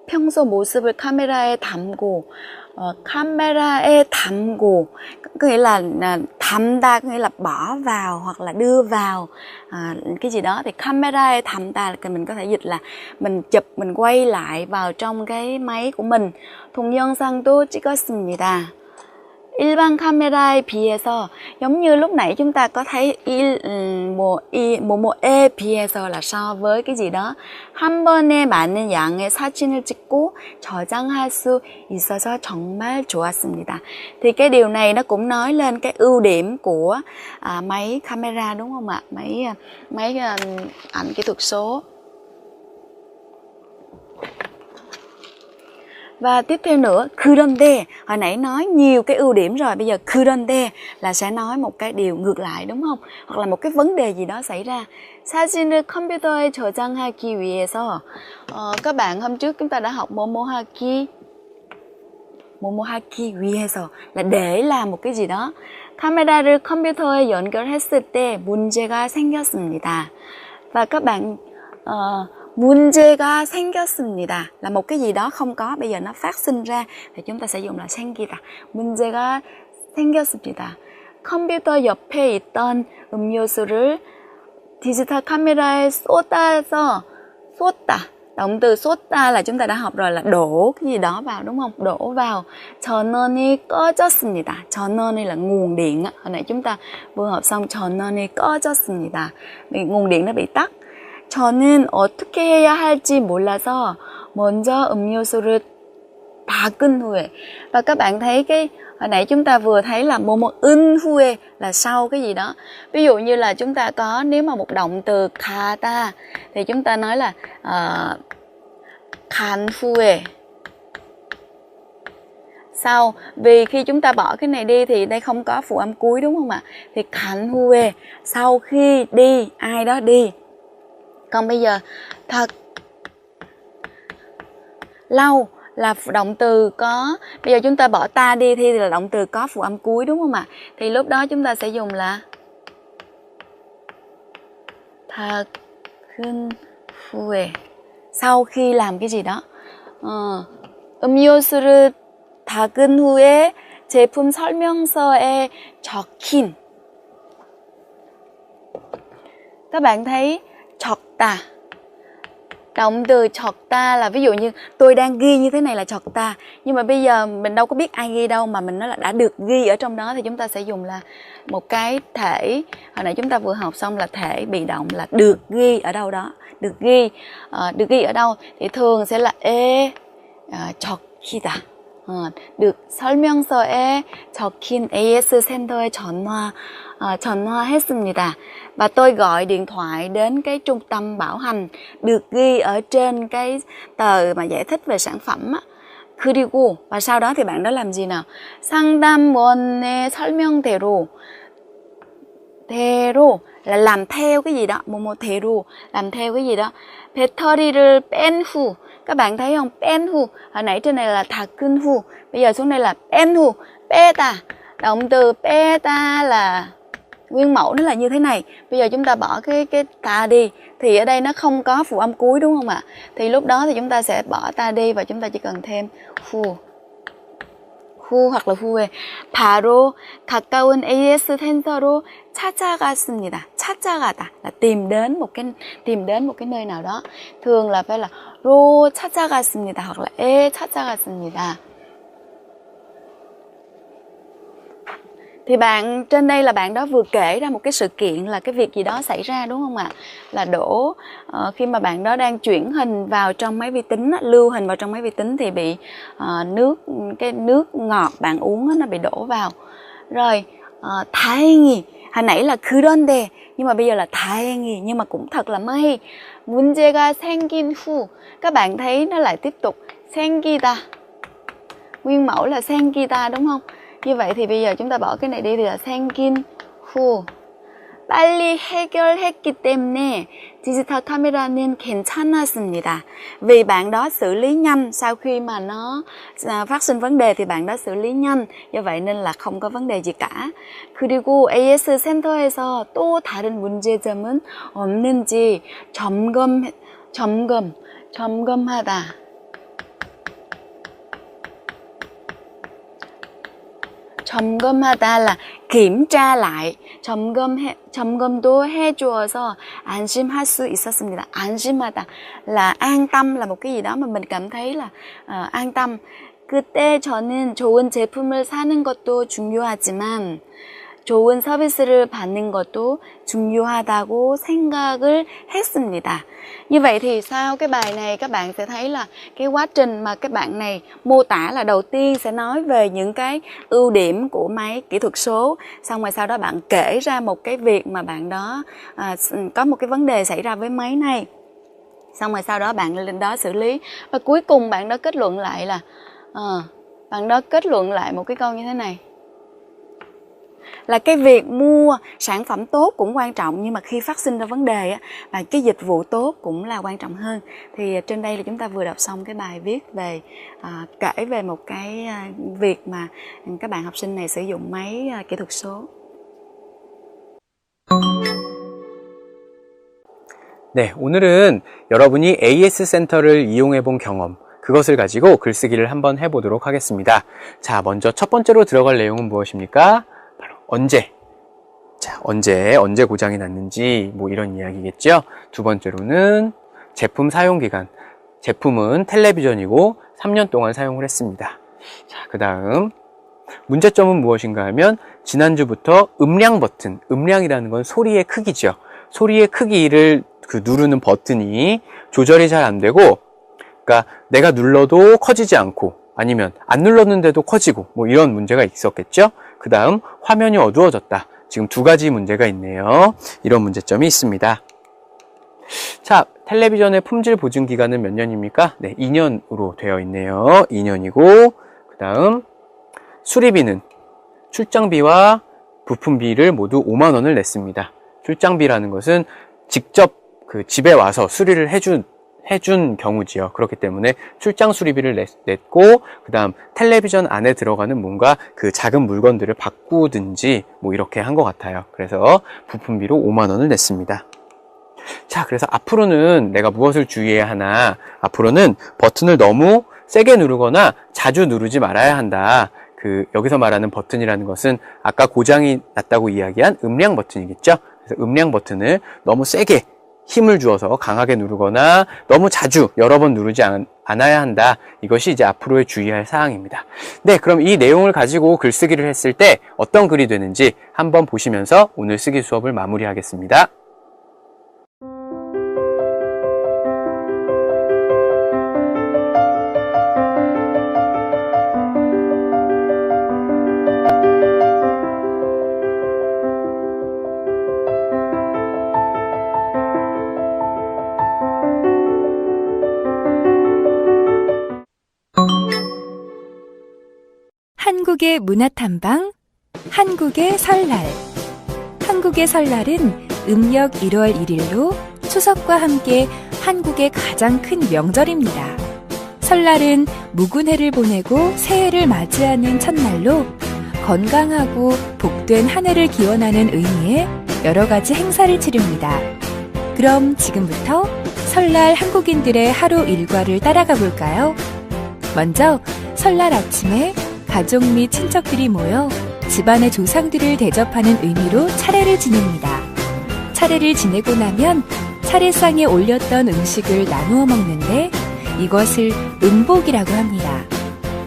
[SPEAKER 2] 평소 모습을 카메라에 담고, có nghĩa là 담다, có nghĩa là bỏ vào hoặc là đưa vào cái gì đó, thì camera에 담다 là mình có thể dịch là mình chụp, mình quay lại vào trong cái máy của mình. 동영상도 찍었습니다. 일반 카메라에 비해서, giống như lúc nãy chúng ta có thấy 뭐뭐에 비해서 là so với cái gì đó, 한 번에 많은 양의 사진을 찍고 저장할 수 있어서 정말 좋았습니다. Thì cái điều này nó cũng nói lên cái ưu điểm của máy camera đúng không ạ? Máy ảnh kỹ thuật số. Và tiếp theo nữa, 그런데, hồi nãy nói nhiều cái ưu điểm rồi, bây giờ 그런데 là sẽ nói một cái điều ngược lại đúng không? Hoặc là một cái vấn đề gì đó xảy ra. 사진을 컴퓨터에 저장하기 위해서, các bạn hôm trước chúng ta đã học 뭐뭐하기 위해서 là để làm một cái gì đó. 카메라를 컴퓨터에 연결했을 때 문제가 생겼습니다. Và các bạn 문제가 생겼습니다 là một cái gì đó không có, bây giờ nó phát sinh ra thì chúng ta sẽ dùng là 생기다. 문제가 생겼습니다. 컴퓨터 옆에 있던 음료수를 디지털 카메라에 쏟다. Động từ 쏟다 là chúng ta đã học rồi, là đổ cái gì đó vào đúng không? Đổ vào. 전원이 꺼졌습니다. 전원이 là nguồn điện. Hồi nãy chúng ta vừa học xong 전원이 꺼졌습니다. Nguồn điện nó bị tắt. 저는 어떻게 해야 할지 몰라서 먼저 음료수를 닦은 후에. Và các bạn thấy cái hồi nãy chúng ta vừa thấy là 은 후에 là sau cái gì đó. Ví dụ như là chúng ta có, nếu mà một động từ 가다 thì chúng ta nói là 간 후에. Sau, vì khi chúng ta bỏ cái này đi thì đây không có phụ âm cuối đúng không ạ? Thì 간 후에, sau khi đi, ai đó đi. Còn bây giờ thật lâu là động từ có, bây giờ chúng ta bỏ ta đi thì là động từ có phụ âm cuối đúng không ạ? Thì lúc đó chúng ta sẽ dùng là 닦은 후에, sau khi làm cái gì đó. 음료수를 닦은 후에 제품 설명서에 적힌. Các bạn thấy 적다, động từ 적다 là ví dụ như tôi đang ghi như thế này là 적다, nhưng mà bây giờ mình đâu có biết ai ghi đâu, mà mình nói là đã được ghi ở trong đó, thì chúng ta sẽ dùng là một cái thể, hồi nãy chúng ta vừa học xong là thể bị động là được ghi ở đâu đó, được ghi ở đâu thì thường sẽ là 적히다. được 설명서에 적힌 AS 센터에 전화했습니다. Và tôi gọi điện thoại đến cái trung tâm bảo hành, được ghi ở trên cái tờ mà giải thích về sản phẩm á. 그리고, và sau đó thì bạn đó làm gì nào? 상담원의 설명대로, là làm theo cái gì đó, 대로, làm theo cái gì đó. 배터리를 뺀 후, các bạn thấy không? 뺀 후, hồi nãy trên này là 닦은 후, bây giờ xuống đây là 뺀 후, 빼다. Động từ 빼다 là Nguyên mẫu nó là như thế này. Bây giờ chúng ta bỏ cái ta đi, thì ở đây nó không có phụ âm cuối đúng không ạ? Thì lúc đó thì chúng ta sẽ bỏ ta đi và chúng ta chỉ cần thêm 후 hoặc là 후에 바로 가까운 AS 센터로 찾아갔습니다. 찾아가다 là tìm đến một cái nơi nào đó. Thường là phải là 로 찾아갔습니다 hoặc là 에 찾아갔습니다. Thì bạn trên đây là bạn đó vừa kể ra một cái sự kiện là cái việc gì đó xảy ra đúng không ạ? Là đổ khi mà bạn đó đang chuyển hình vào trong máy vi tính, lưu hình vào trong máy vi tính thì bị cái nước ngọt bạn uống nó bị đổ vào. Rồi 다행히 hồi nãy là 그런데 nhưng mà bây giờ là 다행히 nhưng mà cũng thật là may. 문제가 생긴 후 các bạn thấy nó lại tiếp tục 생기다. Nguyên mẫu là 생기다 đúng không? Như vậy thì bây giờ chúng ta bỏ cái này đi thì là 생긴 후. 빨리 해결했기 때문에 디지털 카메라는 괜찮았습니다. Vì bạn đó xử lý nhanh, sau khi mà nó phát sinh vấn đề thì bạn đó xử lý nhanh, do vậy nên là không có vấn đề gì cả. 그리고 AS 센터에서 또 다른 문제점은 없는지 점검하다. 점검하다 là kiểm tra lại. 점검도 해주어서 안심할 수 있었습니다. 안심하다 là an tâm, là một cái gì đó mà mình cảm thấy là an tâm. 그때 저는 좋은 제품을 사는 것도 중요하지만 좋은 서비스를 받는 것도 중요하다고 생각을 했습니다. Như vậy thì sau cái bài này các bạn sẽ thấy là cái quá trình mà các bạn này mô tả là đầu tiên sẽ nói về những cái ưu điểm của máy kỹ thuật số. Xong rồi sau đó bạn kể ra một cái việc mà bạn đó có một cái vấn đề xảy ra với máy này. Xong rồi sau đó bạn lên đó xử lý. Và cuối cùng bạn đó kết luận lại là bạn đó kết luận lại một cái câu như thế này. Là cái việc mua sản phẩm tốt cũng quan trọng, nhưng mà khi phát sinh ra vấn đề và cái dịch vụ tốt cũng là quan trọng hơn. Thì trên đây là chúng ta vừa đọc xong cái bài viết về kể về một cái việc mà các bạn học sinh này sử dụng máy kỹ thuật số.
[SPEAKER 1] 네, 오늘은 여러분이 AS 센터를 이용해 본 경험, 그것을 가지고 글쓰기를 한번 해보도록 하겠습니다. 자, 먼저 첫 번째로 들어갈 내용은 무엇입니까? 바로 언제. 자, 언제 고장이 났는지 뭐 이런 이야기겠죠. 두 번째로는 제품 사용 기간. 제품은 텔레비전이고 3년 동안 사용을 했습니다. 자, 그 다음 문제점은 무엇인가 하면 지난주부터 음량 버튼, 음량이라는 건 소리의 크기죠. 소리의 크기를 누르는 버튼이 조절이 잘 안 되고, 그러니까 내가 눌러도 커지지 않고 아니면 안 눌렀는데도 커지고 뭐 이런 문제가 있었겠죠. 그 다음 화면이 어두워졌다. 지금 두 가지 문제가 있네요. 이런 문제점이 있습니다. 자, 텔레비전의 품질 보증 기간은 몇 년입니까? 네, 2년으로 되어 있네요. 2년이고, 그 다음 수리비는 출장비와 부품비를 모두 5만 원을 냈습니다. 출장비라는 것은 직접 집에 와서 수리를 해준 경우지요. 그렇기 때문에 출장 수리비를 냈고, 그 다음 텔레비전 안에 들어가는 뭔가 그 작은 물건들을 바꾸든지 뭐 이렇게 한 것 같아요. 그래서 부품비로 5만 원을 냈습니다. 자, 그래서 앞으로는 내가 무엇을 주의해야 하나? 앞으로는 버튼을 너무 세게 누르거나 자주 누르지 말아야 한다. 여기서 말하는 버튼이라는 것은 아까 고장이 났다고 이야기한 음량 버튼이겠죠? 그래서 음량 버튼을 너무 세게 힘을 주어서 강하게 누르거나 너무 자주 여러 번 누르지 않아야 한다. 이것이 이제 앞으로의 주의할 사항입니다. 네, 그럼 이 내용을 가지고 글쓰기를 했을 때 어떤 글이 되는지 한번 보시면서 오늘 쓰기 수업을 마무리하겠습니다.
[SPEAKER 3] 한국의 문화탐방, 한국의 설날. 한국의 설날은 음력 1월 1일로 추석과 함께 한국의 가장 큰 명절입니다. 설날은 묵은해를 보내고 새해를 맞이하는 첫날로 건강하고 복된 한 해를 기원하는 의미의 여러 가지 행사를 치릅니다. 그럼 지금부터 설날 한국인들의 하루 일과를 따라가 볼까요? 먼저 설날 아침에 가족 및 친척들이 모여 집안의 조상들을 대접하는 의미로 차례를 지냅니다. 차례를 지내고 나면 차례상에 올렸던 음식을 나누어 먹는데 이것을 음복이라고 합니다.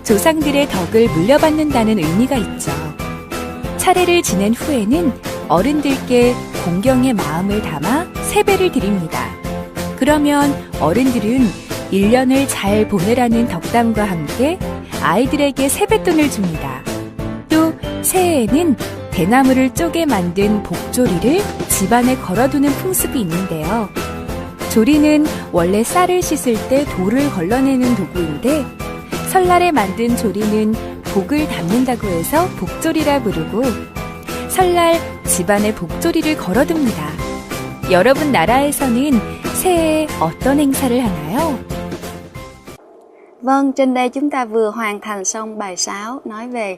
[SPEAKER 3] 조상들의 덕을 물려받는다는 의미가 있죠. 차례를 지낸 후에는 어른들께 공경의 마음을 담아 세배를 드립니다. 그러면 어른들은 1년을 잘 보내라는 덕담과 함께 아이들에게 세뱃돈을 줍니다. 또 새해에는 대나무를 쪼개 만든 복조리를 집안에 걸어두는 풍습이 있는데요. 조리는 원래 쌀을 씻을 때 돌을 걸러내는 도구인데 설날에 만든 조리는 복을 담는다고 해서 복조리라 부르고 설날 집안에 복조리를 걸어둡니다. 여러분 나라에서는 새해에 어떤 행사를 하나요?
[SPEAKER 2] Vâng, trên đây chúng ta vừa hoàn thành xong bài 6 nói về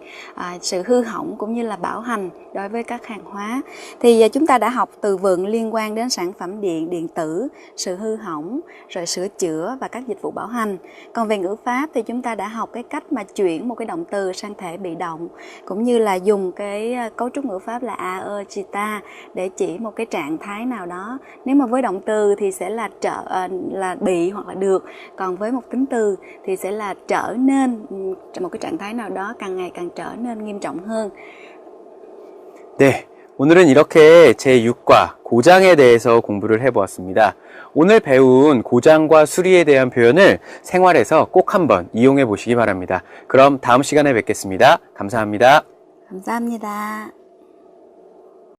[SPEAKER 2] sự hư hỏng cũng như là bảo hành đối với các hàng hóa. Thì chúng ta đã học từ vựng liên quan đến sản phẩm điện, điện tử, sự hư hỏng, rồi sửa chữa và các dịch vụ bảo hành. Còn về ngữ pháp thì chúng ta đã học cái cách mà chuyển một cái động từ sang thể bị động, cũng như là dùng cái cấu trúc ngữ pháp là a, ơ, chi, ta để chỉ một cái trạng thái nào đó. Nếu mà với động từ thì sẽ là là bị hoặc là được, còn với một tính từ thì sẽ là trở nên một cái trạng thái nào đó càng ngày càng trở nên nghiêm trọng hơn.
[SPEAKER 1] 네, 오늘은 이렇게 제6과 고장에 대해서 공부를 해보았습니다. 오늘 배운 고장과 수리에 대한 표현을 생활에서 꼭 한번 이용해 보시기 바랍니다. 그럼 다음 시간에 뵙겠습니다. 감사합니다.
[SPEAKER 2] 감사합니다.